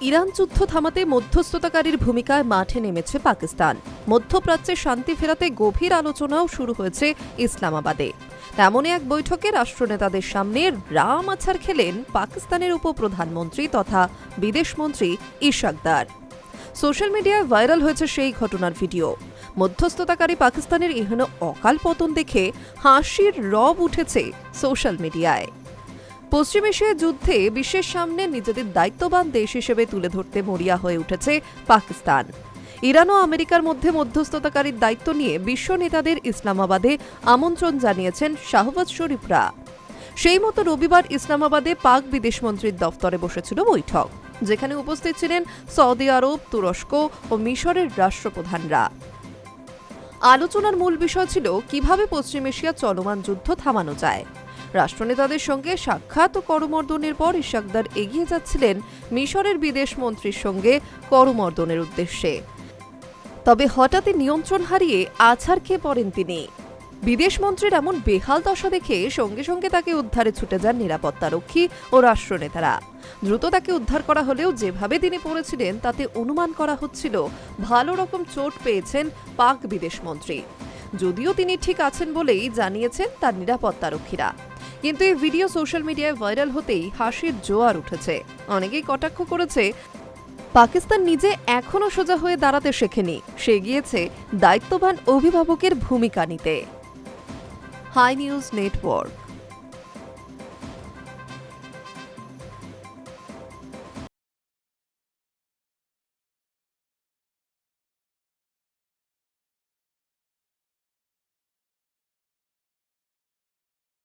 Iran যুদ্ধ থামাতে মধ্যস্থতাকারীর ভূমিকায় মাঠে নেমেছে পাকিস্তান। মধ্যপ্রাচ্যে শান্তি ফেরাতে গভীর আলোচনাও শুরু হয়েছে ইসলামাবাদে। তেমনই এক বৈঠকে রাষ্ট্রনেতাদের সামনে রাম আছাড় খেলেন পাকিস্তানের উপপ্রধানমন্ত্রী তথা বিদেশমন্ত্রী ইশাক দার। সোশ্যাল মিডিয়ায় ভাইরাল হয়েছে সেই ঘটনার ভিডিও। মধ্যস্থতাকারী পাকিস্তানের এহেন অকাল পতন দেখে হাসির রব উঠেছে সোশ্যাল মিডিয়ায়। পশ্চিম এশিয়ার যুদ্ধে বিশ্বের সামনে নিজেদের দায়িত্ববান দেশ হিসেবে তুলে ধরতে মরিয়া হয়ে উঠেছে পাকিস্তান। ইরান ও আমেরিকার মধ্যে মধ্যস্থতাকারীর দায়িত্ব নিয়ে বিশ্ব নেতাদের ইসলামাবাদে আমন্ত্রণ জানিয়েছেন শাহবাজ শরীফরা। সেই মতো রবিবার ইসলামাবাদে পাক বিদেশমন্ত্রীর দফতরে বসেছিল বৈঠক, যেখানে উপস্থিত ছিলেন সৌদি আরব, তুরস্ক ও মিশরের রাষ্ট্রপ্রধানরা। আলোচনার মূল বিষয় ছিল কিভাবে পশ্চিম এশিয়া চলমান যুদ্ধ থামানো যায়। রাষ্ট্রনেতাদের সঙ্গে সাক্ষাৎ ও করমর্দনের পর ইশাক দার এগিয়ে যাচ্ছিলেন মিশরের বিদেশমন্ত্রীর সঙ্গে করমর্দনের উদ্দেশ্যে। তবে হঠাৎই নিয়ন্ত্রণ হারিয়ে আছাড় খেয়ে পড়েন তিনি। বিদেশমন্ত্রীর এমন বেহাল দশা দেখে সঙ্গে সঙ্গে তাকে উদ্ধারে ছুটে যান নিরাপত্তারক্ষী ও রাষ্ট্রনেতারা। দ্রুত তাকে উদ্ধার করা হলেও যেভাবে তিনি পড়েছিলেন তাতে অনুমান করা হচ্ছিল ভালো রকম চোট পেয়েছেন পাক বিদেশমন্ত্রী, যদিও তিনি ঠিক আছেন বলেই জানিয়েছেন তার নিরাপত্তারক্ষীরা। কিন্তু এই ভিডিও সোশ্যাল মিডিয়ায় ভাইরাল হতেই হাসির জোয়ার উঠেছে। অনেকেই কটাক্ষ করেছে, পাকিস্তান নিজে এখনো সোজা হয়ে দাঁড়াতে শেখেনি, সে গিয়েছে দায়িত্ববান অভিভাবকের ভূমিকা নিতে। High news network.